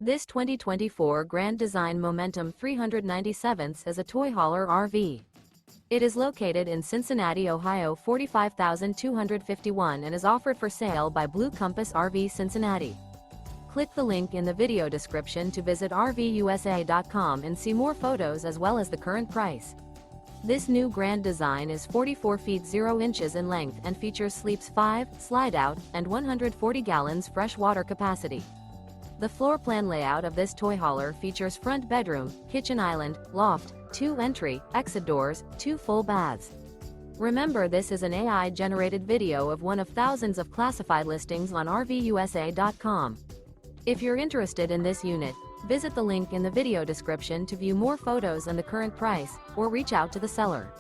This 2024 Grand Design Momentum 397 is a toy hauler RV. It is located in Cincinnati, Ohio 45251 and is offered for sale by Blue Compass RV Cincinnati. Click the link in the video description to visit RVUSA.com and see more photos as well as the current price. This new Grand Design is 44 feet 0 inches in length and features sleeps 5, slide-out, and 140 gallons fresh water capacity. The floor plan layout of this toy hauler features front bedroom, kitchen island, loft, 2 entry, exit doors, 2 full baths. Remember, this is an AI-generated video of one of thousands of classified listings on RVUSA.com. If you're interested in this unit, visit the link in the video description to view more photos and the current price, or reach out to the seller.